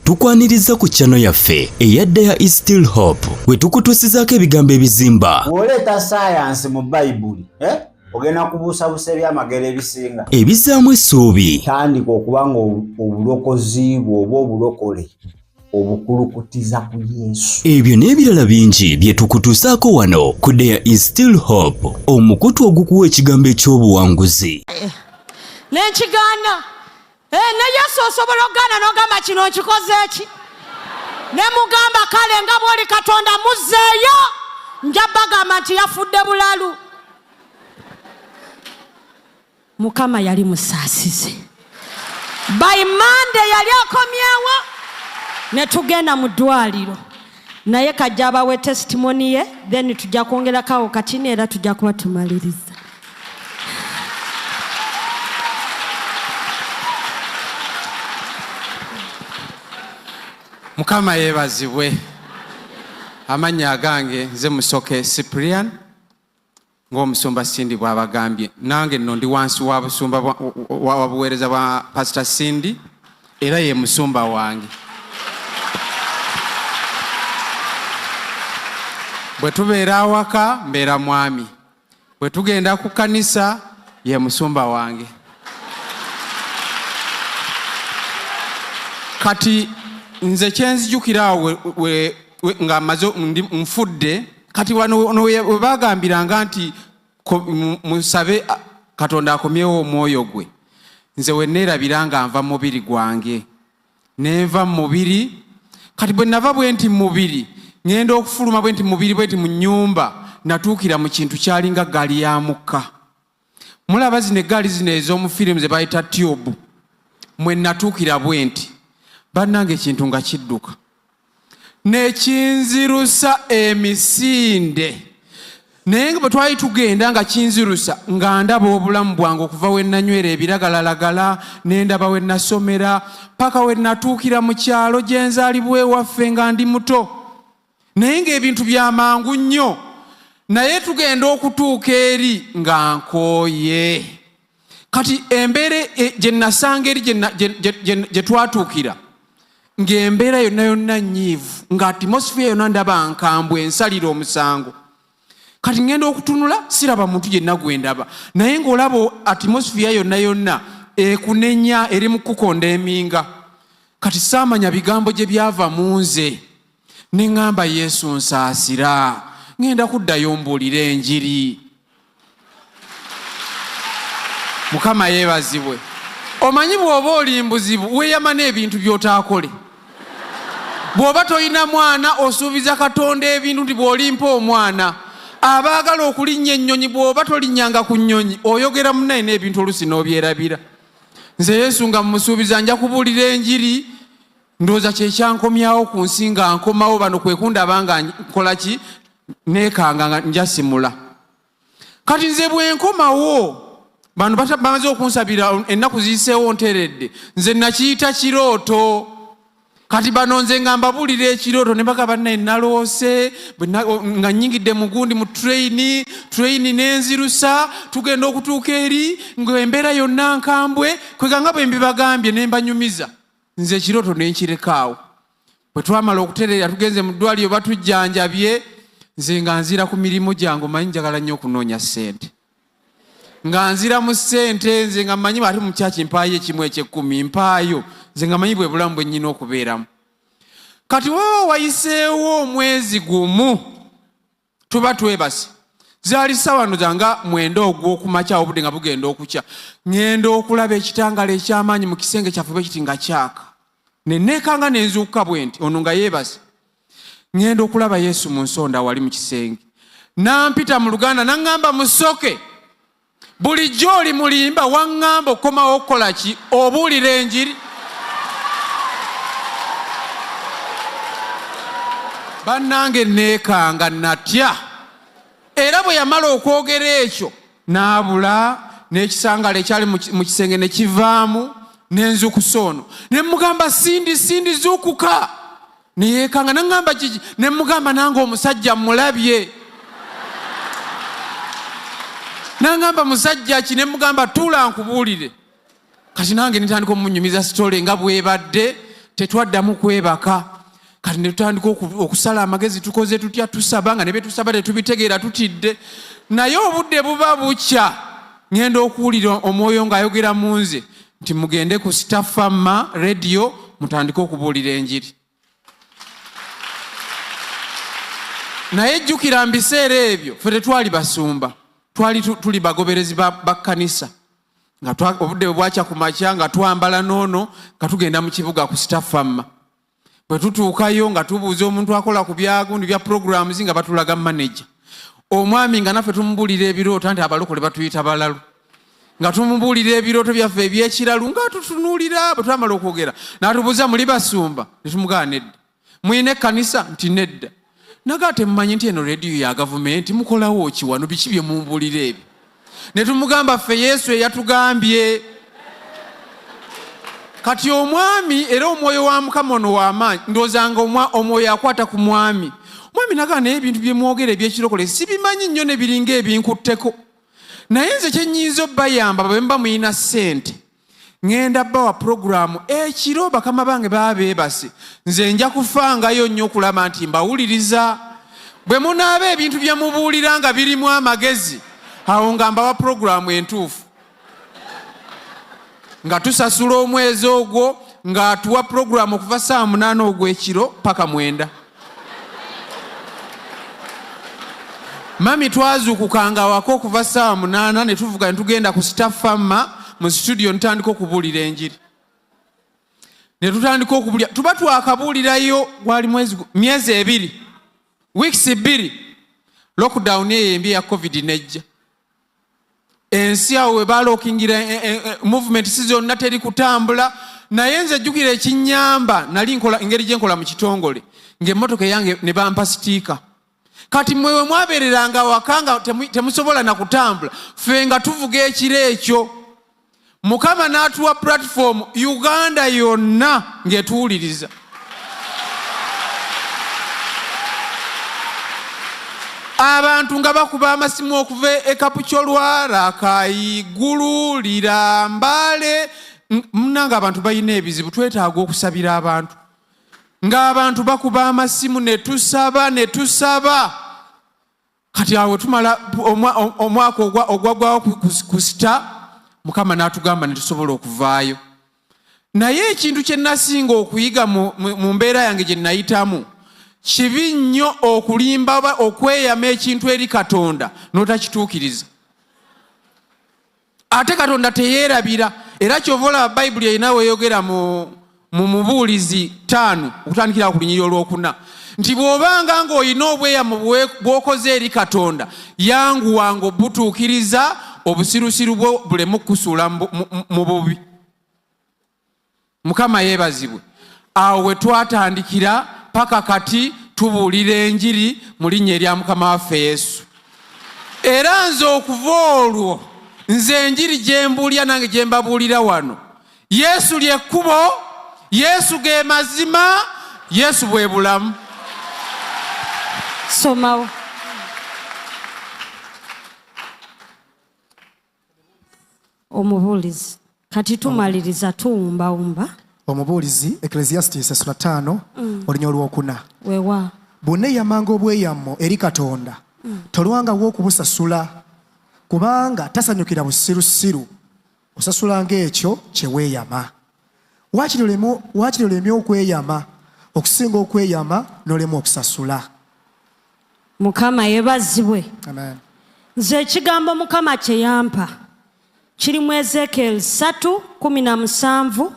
tukwaniriza ku channel yaffe eyadda ya Is Still Hope we tukutusizaako ebigambo ebizimba oleta science mu Bible ogenda kubuusabuusa ebyamagero ebisinga ebizaamu essuubi tandika okubanga obulokozi bw'oba obulokole obukulukutiza ku Yesu. Ebyo n'ebirala bingi bye tukutuusaako wano ku ya Is Still Hope, omukutu ogukuwa ekigambo eky'obuwanguzi. N'ekigaana ne Yesu osobola okugaana n'ogamba kino nkikoze eki, ne mugamba kale nga bw'oli Katonda muzzeeyo, nja bagamba nti yafudde bulalu. Mukama yali musaasize. By Monday yali akomyewo ne tugenda mu ddwaliro, naye kajja abawe testimony ye, then tujja kwongerako katini era tujja kuba tumaliriza. Mukama yeebazibwe. Amannya agange nze Musoke Cyprian ng'omusumba Sindi bw'abagambye. Nange nno ndi wansi wa busumba wa buweereza bwa Pastor Sindi era ye musumba wange. Bwe tubeera awaka mbeera mwami, bwe tugenda ku kanisa ye musumba wange. Kati nze kyenzijukira nga mazo nfudde, kati wano we bagambiranga nti musabe Katonda akomyewo omwoyo gwe, nze we neerabiranga nva mubiri gwange, nenva mubiri. Kati bwe nava bwe nti mubiri ngenda okufuluma bwe nti mubiri bwe nti mu nnyumba, natuukira mu kintu kyalinga ggaali ya mukka. Mulaba zino eggaali zino ez'omu firimu ze bayita tube, mwe natuukira bwe nti bannange ekintu nga kidduka nekinzirusa emisinde. Naye nga bwe twali tugenda nga kinzirusa nga ndaba obulamu bwange okuva we nanywera ebiragalalagala, nendaba we nasomera, paka we natuukira mu kyalo gye nzaalibwa ewaffe nga ndi muto. Naye ng'ebintu byamangu nnyo, naye tugenda okutuuka eri nga nkooye. Kati embeera gye nasanga eri gye twatuukira, ng'embeera yonna yonna nnyiivu, nga atmosphere yonna ndaba nkambwe ensalira omusango. Kati ngenda okutunula siraba muntu yenna gwe ndaba, naye ng'olaba atmosphere yonna yonna ekunenya eri mu kukonda eminga. Kati saamanya bigambo gye byava mu nze, ne ngamba Yesu nsaasira, ngenda kuddayo mbuulira enjiri. Mukama yeebazibwe. Omanyi bw'oba oli mbuzibu weeyama n'ebintu by'otaakole. Bw'oba toyina mwana osuubiza Katonda ebintu nti bw'olimpa omwana. Abaagala okulinnya ennyonyi bw'oba tolinnyanga ku nnyonyi oyogera munnaye n'ebintu olusi n'obyerabira. Nze Yesu nga mmusuubiza nja kubuulira enjiri, ndowooza kyekyankomyawo ku nsi nga nkomawo bano kwe kundaba nga nkola ki, neekanga nga njasimula. Kati nze bwe nkomawo bano bamaze okunsabira ennaku ziyiseewo nteredde, nze nakiyita kirooto. Kati bano nze nga mbabuulira ekirooto ne bagamba naye naloose nga nnyingidde mugundi mu trayini n'enzirusa, tugenda okutuuka eri ng'embeera yonna nkambwe, kweganga bwe mbibagambye ne mbanyumiza. Nze ekirooto ne nkirekaawo. Bwe twamala okutereera tugenze mu ddwaliro batujjanjabye, nze nga nzira ku mirimu gyange. Omanyi njagala nnyo okunoonya ssente, nga nzira mu ssente, nze nga mmanyi ate mu kyaki mpaayo ekimu eky'ekkumi mpaayo, nze nga mmanyi bwe bulamu bwe nnyina okubeeramu. Kati wewe wayiseewo omwezi gumu tuba twebase. Zaali ssawano zanga 9 ogw'okumakya obudde nga bugenda okukya, ngenda okulaba ekitangala eky'amaanyi mu kisenge kyaffe bwe kiti nga kyaka. Ne neekanga ne nzuukuka bwe nti ono nga yeebase. Ngenda okulaba Yesu mu nsonda wali mu kisenge. Nampita mu Luganda n'aŋŋamba Musoke, bulijjo oli mulimba, waŋŋamba okomawo okukola ki? Obuulira enjiri. Bannange neekanga natya. Era bwe yamala okwogera ekyo n'abula, n'ekisangala ekyali mu kisenge ne kivaamu, n'enzukusa ono. Ne mugamba Sindi zuukuka. Ne yeekanga n'aŋŋamba kiki? Ne mugamba nange omusajja mulabye. N'aŋŋamba musajja ki? Ne mugamba tuula nkubuulire. Kati nange nitandika omunyumiza sitole nga bwebadde. tetwaddamu kwebaka kati ne tutandika okusala amagezi tukoze tutya tusaba nga ne bye tusaba tetubitegeera tutidde naye obudde buba bukya ngenda okuwulira omwoyo ng'ayogera mu nze nti mugende ku Naffa radio mutandike okubuulira enjiri. Naye jjukira mbiseera ebyo ffe tetwali basumba twali tuli bagoberezi ba kkanisa nga obudde bwakya ku makya nga twambala noono nga tugenda mu kibuga ku Naffa. Bwe tutuukayo nga tubuuza omuntu akola ku byagundi bya programs nga batulaga manager. Omwami nga naffe tumubuulira ebirooto nti abalokole batuyita balalu. Nga tumubuulira ebirooto byaffe ebyekiralu nga tutunuulira bwe twamala okwogera. N'atubuuza muli basumba ne tumugamba nedda. Muyina ekkanisa nti nedda. Naga temumanyi nti eno radio ya gavumenti mukolawo ki wano biki bye mumbuulira ebyo. Ne tumugamba ffe Yesu eyatugambye. Kati omwami era omwoyo wa Mukama ono w'amaanyi ndoozanga omwoyo akwata ku mwami. Omwami naga naye ebintu bye mwogera ebyekirokole sibimanyi nnyo ne biringa ebinkutteko. Naye nze kye nnyinza obbayamba bwe mba muyina ssente ngenda bawa programu ekiro bakama bange baba beebase nze nja kufangayo nnyo okulaba nti mbawuliriza. Bwe munaaba ebintu bye mubuulira nga birimu amagezi awo nga mbawa programu entuufu nga tusasula omwezi ogwo nga atuwa programu okuva 8 ogw'ekiro paka 9. Mami twazuukukanga wako okuva 8 ne tuvuga ne tugenda ku Naffa mu studio ntandika okubuulira enjiri. Ne tutandika okubuulira tuba twakabuulirayo gwali myezi 2 weeks 2 lockdown embi ya covid nejja. Ensi awo webalookingira movement zonna teri kutambula naye nze jjukira ekinnyamba nali nkola engeri gye nkola mu kitongole ng'emmotoka yange ne bampa sitiika. Kati mwewe mwabeereranga wakanga temusobola na kutambula ffe nga tuvuga ekiro ekyo Mukama n'atuwa platform Uganda yonna ng'etuwuliriza. Abantu nga bakuba amasimu okuva Kapukyolwa, Rakai, Gulu, Lira, Mbale. Munanga abantu balina ebizibu twetaaga okusabira abantu. Ng'abantu bakuba amasimu ne tusaba. Kati awo tumala omwaka ogwagwawo ku sita Mukama n'atugamba ne tusobola okuvaayo. Naye ekintu kye nasinga okuyiga mu mbeera yange gye nayitamu kibi nnyo okulimba okweyama ekintu eri Katonda n'otakituukiriza. Ate Katonda teyeerabira era kyova olaba Bayibuli erina weeyogera mu Mubuulizi 5 okutandikira ku lunyiriri olwokuna nti bw'obanga ng'olina obweyamo bw'okoze eri Katonda yanguwanga obutuukiriza obusirusiru bwo bulemu kukusuula mu bubi. Mukama yeebazibwe. Awo we twatandikira paka kati tubuulira enjiri mu linnya erya Mukama waffe Yesu. Era nze okuva olwo nze enjiri gye mbuulira nange gye mbabuulira wano Yesu ly'ekkubo, Yesu ge mazima, Yesu bwe bulamu. Somawo. Omubuulizi kati tumaliriza tuwumbawumba. Omubuulizi Ecclesiastes 5 olunya olwokuna. Wewa. Bw'oneeyamanga obweyamo eri Katonda tolwangawo okubusasula kubanga tasanyukira busirusiru osasulanga ekyo kye weeyama. Waakiri oleme okweyama okusinga okweyama n'olema okusasula. Mukama yeebazibwe. Amen. Nze ekigambo Mukama kye yampa kiri mu Ezekiel 3:17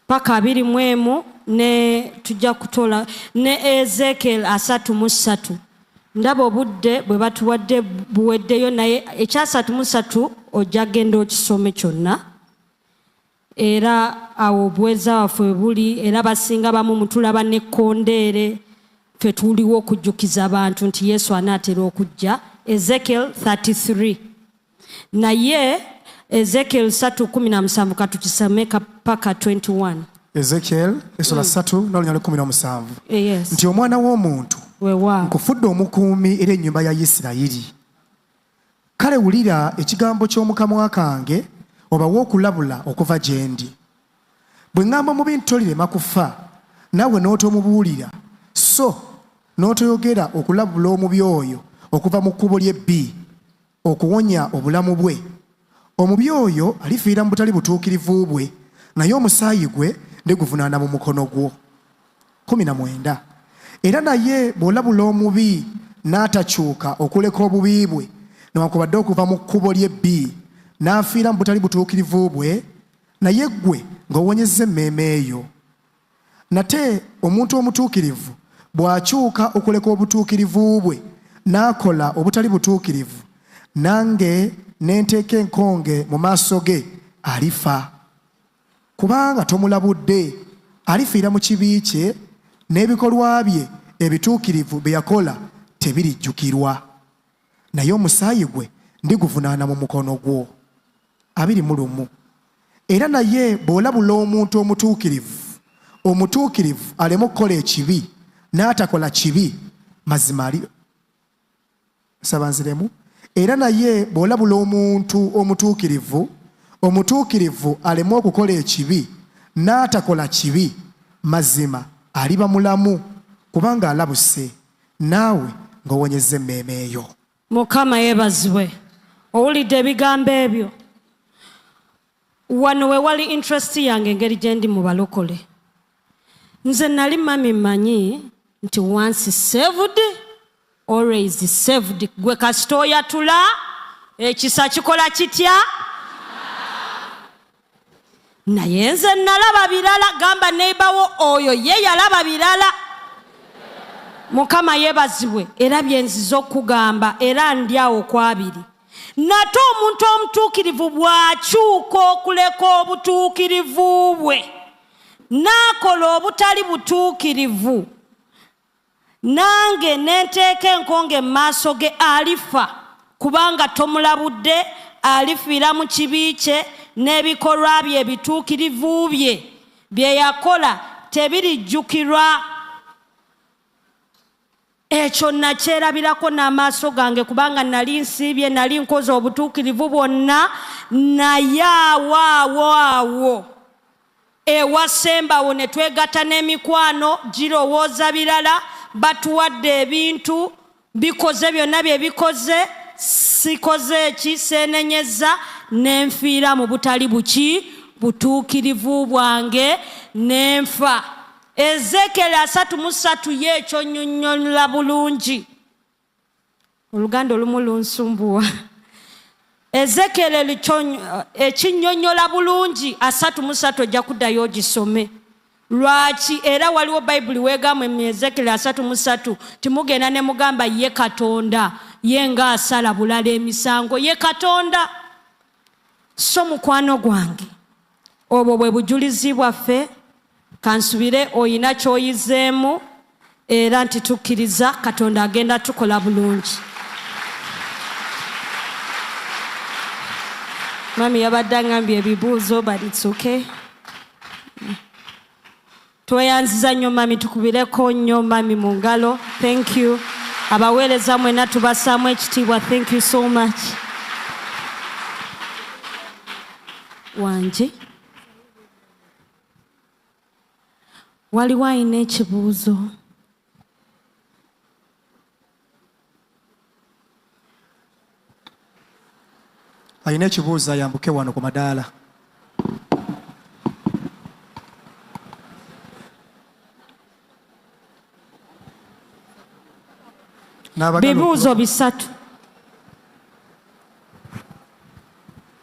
paka 21 ne tujja kutola ne Ezekiel 3:3. Ndaba obudde bwe batuwadde buweddeyo naye ekya 3:3 ojja genda okisome kyonna. Era awo obweza waffe buli era basinga bamu mutulaba n'ekkondeere ffe tuliwo okujjukiza abantu nti Yesu anaatera okujja. Ezekiel 33 naye Ezekiel 3:17 katukisome paka 21. Ezekiel 3:17 Yes. nti omwana w'omuntu wewa nkufudde omukuumi eri ennyumba ya Isirayiri. Kale wulira ekigambo ky'omukamwa kange obawe okulabula okuva gye ndi. bwe ŋŋamba mu bintu tolirema kufa naawe n'otomubuulira so n'otoyogera okulabula omubi oyo okuva mu kkubo ly'ebbi okuwonya obulamu bwe omubi oyo alifiira mu butali butuukirivu bwe naye omusaayi gwe ndiguvunaana mu mukono gwo. 19 Era naye bw'olabula omubi n'atakyuka okuleka obubi bwe newankubadde okuva mu kkubo ly'ebbi n'afiira mu butali butuukirivu bwe naye ggwe ng'owonyezza emmeeme eyo. Nate omuntu omutuukirivu bw'akyuka okuleka obutuukirivu bwe n'akola obutali butuukirivu nange n'enteeka enkonge mu maaso ge alifa kubanga tomulabudde alifiira mu kibi kye n'ebikolwa bye ebituukirivu bye yakola tebirijjukirwa naye omusaayi gwe ndiguvunaana mu mukono gwo. 21 Era naye bw'olabula omuntu omutuukirivu aleme okukola ekibi n'atakola kibi mazima ali sabanziremu. Era naye bw'olabula omuntu omutuukirivu aleme okukola ekibi n'atakola kibi mazima aliba mulamu kubanga alabuse naawe ng'owonyezza emmeeme eyo. Mukama yeebazibwe. Owulidde ebigambo ebyo? Wano we wali interest yange engeri gye ndi mu balokole. Nze nali mami mmanyi nti once saved always saved. Gwe kasita oyatula ekisa kikola kitya? Naye nze nalaba birala. Gamba neighbour oyo ye yalaba birala. Mukama yeebazibwe. Era bye nziza okugamba era ndi awo kwabiri. Nate omuntu omutuukirivu bw'akyuka okuleka obutuukirivu bwe n'akola obutali butuukirivu nange n'enteeka enkonge mu maaso ge alifa kubanga tomulabudde alifiira mu kibi kye n'ebikolwa bye ebituukirivu bye yakola tebirijjukirwa. Ekyo nakyerabirako n'amaaso gange kubanga nali nsiibye nali nkoze obutuukirivu bwonna naye awo ewasembawo ne twegatta n'emikwano girowooza birala batuwadde ebintu bikoze byonna bye bikoze sikoze ekiseenenyeza n'enfiira mu butali butuukirivu bwange n'enfa. Ezekiel 3:3 ye ekyo nnyonnyola bulungi. Oluganda olumu lunsumbuwa. Ezekiel ekinnyonnyola bulungi 3:3 ojja kuddayo ogisome. Lwaki? Era waliwo Bayibuli weegamwe mu Ezekiel 3:3 timugenda ne mugamba ye Katonda ye nga asala bulala emisango ye Katonda. So mukwano gwange obwo bwe bujulizi bwaffe. Kansubire oyina kyoyizeemu era nti tukkiriza Katonda agenda tukola bulungi. Mami yabadde angambye ebibuuzo but it's okay. Tweyanziza nnyo mami, tukubireko nnyo mami mu ngalo. Thank you. Abaweereza mwena tubasaamu ekitiibwa. Thank you so much. Wanje waliwo ayina ekibuuzo. Ayina ekibuuzo ayambuke wano ku madaala. Bibuuzo 3.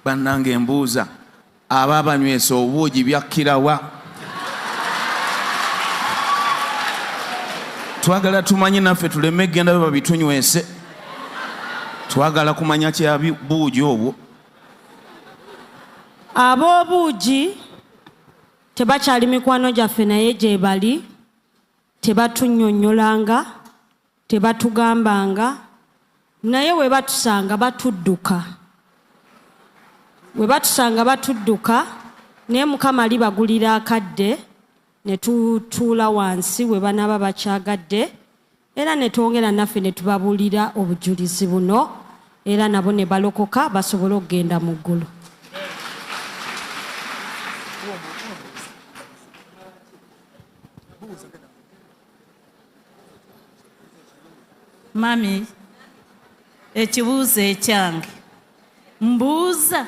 Bannange mbuuza aba banywesa obuugi byakkirawa? Twagala tumanye naffe tuleme genda bwe babitunywese. Twagala kumanya kya buugi obwo. Ab'obuugi tebakyali mikwano gyaffe naye gye bali. Tebatunnyonnyolanga, tebatugambanga, naye we batusanga batudduka. We batusanga batudduka, naye Mukama alibagulira akadde ne tutuula wansi we banaaba bakyagadde era ne twongera naffe ne tubabuulira obujulizi buno era nabo ne balokoka basobole okugenda mu ggulu. Mami, ekibuuzo ekyange mbuuza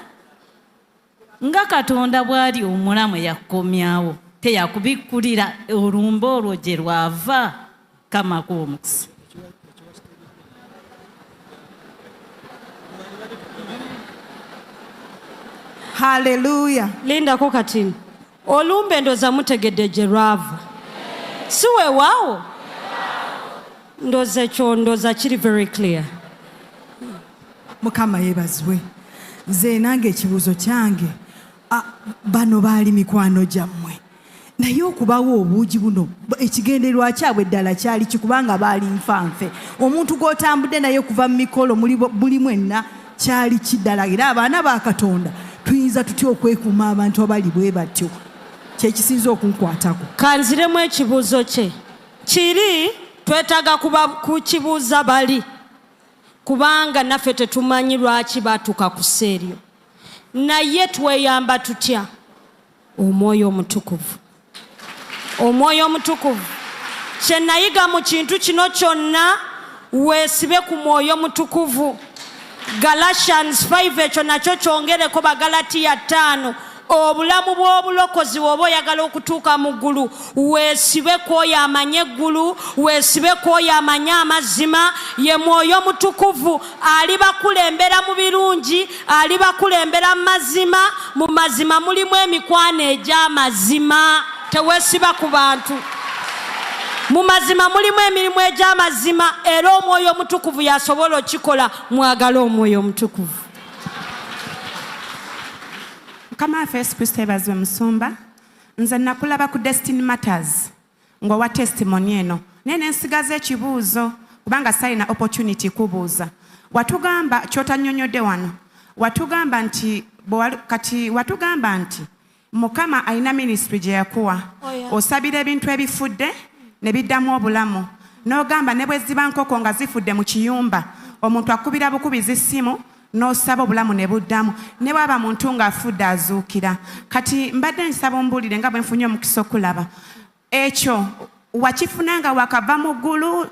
nga Katonda bw'ali omulamu yakomyawo teyakubikkulira olumba olwo gye lwava kamako omukisa. Haleluya. Lindako katini. Olumbe ndoza mutegedde gye lwava. Si weewaawo? Ndoza ekyo ndoza kiri very clear. Mukama yeebazibwe. Nze nange ekibuuzo kyange bano baali mikwano gyammwe naye okubawo obuugi buno ekigendererwa kyabwe ddala kyali kikubanga baali nfanfe omuntu gw'otambudde naye kuva mu mikolo muli mwenna kyali kiddala era abaana ba Katonda tuyinza tutya okwekuuma abantu abali bwe batyo kyekisinza okunkwatako. Kanziremu ekibuuzo kye kiri twetaaga kukibuuza bali kubanga naffe tetumanyi lwaki baatuuka ku sseeryo naye tweyamba tutya omwoyo omutukuvu. Omwoyo omutukuvu kye nayiga mu kintu kino kyonna weesibe ku mwoyo omutukuvu. Galatians 5 ekyo nakyo kyongereko Bagalatiya 5 obulamu bw'obulokozi bw'oba oyagala okutuuka mu ggulu weesibe kwoyo amanye eggulu weesibe kwoyo amanye amazima ye mwoyo mutukuvu alibakulembera mu birungi alibakulembera mu mazima. Mu mazima mulimu emikwano egy'amazima teweesiba ku bantu. Mu mazima mulimu emirimu egy'amazima era omwoyo omutukuvu yasobola okikola. Mwagala omwoyo omutukuvu. Mukama waffe Yesu Kristo yeebazibwe musumba. Nze nakulaba ku Destiny Matters ng'owa testimony eno naye ne nsigaza ekibuuzo kubanga saalina opportunity kubuuza. Watugamba kyotannyonnyodde wano watugamba nti Mukama alina ministry gye yakuwa osabira ebintu ebifudde ne biddamu obulamu n'ogamba ne bwe ziba nkoko nga zifudde mu kiyumba omuntu akubira bukubizi essimu n'osaba obulamu ne buddamu ne bwaba muntu ng'afudde azuukira. Kati mbadde nsaba ombuulire nga bwe nfunye omukisa okulaba ekyo wakifunanga wakava mu ggulu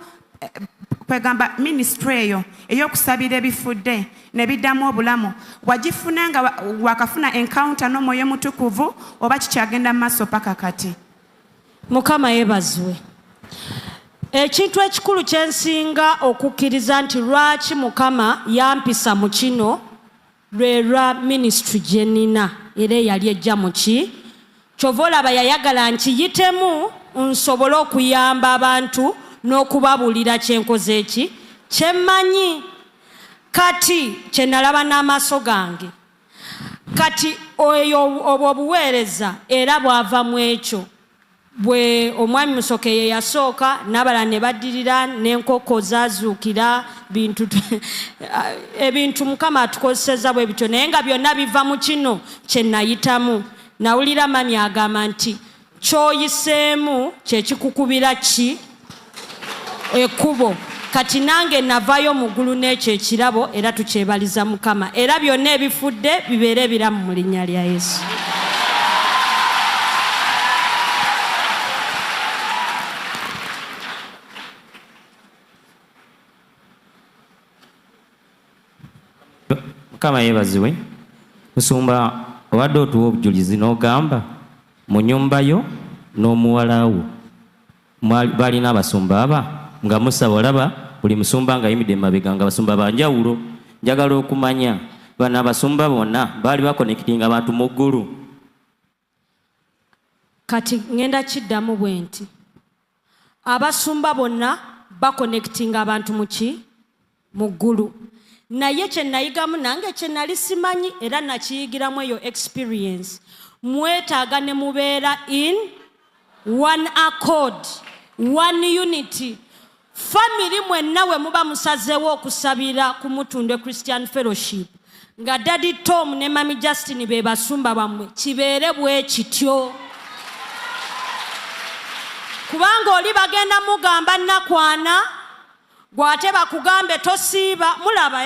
kwegamba ministry eyo ey'okusabira ebifudde ne biddamu obulamu wagifunanga wakafuna encounter n'omwoyo mutukuvu oba kikyagenda mu maaso paka kati? Mukama yeebazibwe. Ekintu ekikulu kyensinga okukkiriza nti lwaki Mukama yampisa mu kino lwe lwa ministry gye nnina era eyali ejja mu ki kyova olaba yayagala nkiyitemu nsobole okuyamba abantu n'okubabuulira kyenkoze eki kyemmanyi kati kye nalaba n'amaaso gange kati oyo obwo obuweereza era bwava mu ekyo bwe omwami Musoke ye yasooka n'abala ne baddirira n'enkoko zaazuukira ebintu Mukama atukozeseza bwe bityo naye nga byonna biva mu kino kye nayitamu. Nawulira mami agamba nti kyoyiseemu kyekikukubira ki ekkubo. Kati nange navayo mu ggulu n'ekyo ekirabo era tukyebaliza Mukama era byonna ebifudde bibeere ebiramu mu linnya lya Yesu. Mukama yeebazibwe. Musumba owadde otuwa obujulizi n'ogamba mu nnyumba yo n'omuwala wo balina abasumba aba nga musaba olaba buli musumba nga ayimidde emabega nga basumba banjawulo. Njagala okumanya bano abasumba bonna baali bakonekitinga abantu mu ggulu. Kati ngenda kiddamu bwe nti abasumba bonna bakonekitinga abantu mu ggulu naye kye nayigamu nange kye nali simanyi era nakiyigiramu eyo experience mwetaaga ne mubeera in one accord one unity. Family mwenna we muba musazeewo okusabira ku Mutundwe Christian Fellowship nga Daddy Tom ne Mami Justin be basumba bammwe kibeere bwe kityo kubanga oli bagenda mugamba nakwana gwate bakugambe tosiiba mulaba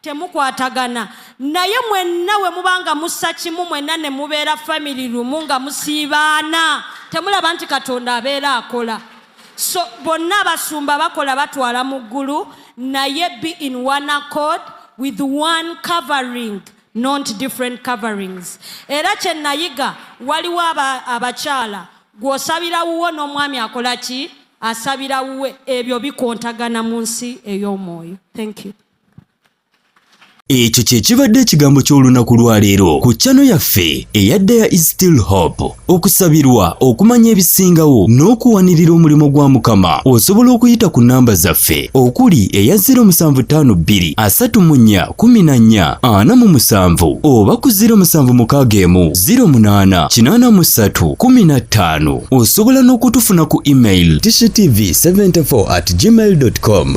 temukwatagana naye mwenna we mubanga mussa kimu mwenna ne mubeera family lumu nga musiibaana temulaba nti Katonda abeera akola. So bonna abasumba bakola batwala mu ggulu, naye be in one accord with one covering, not different coverings. Era kye nayiga waliwo abakyala gw'osabira wuwo n'omwami akola ki? Asabira wuwe. Ebyo bikontagana mu nsi ey'omwoyo. Thank you. Ekyo kye kibadde ekigambo ky'olunaku lwa leero ku channel yaffe eya There is Still Hope. Okusabirwa, okumanya ebisingawo n'okuwanirira omulimu gwa Mukama osobola okuyita ku namba zaffe okuli eya 0752 34 14 47 oba ku 0761 08 83 15. Osobola n'okutufuna ku email tv74@gmail.com.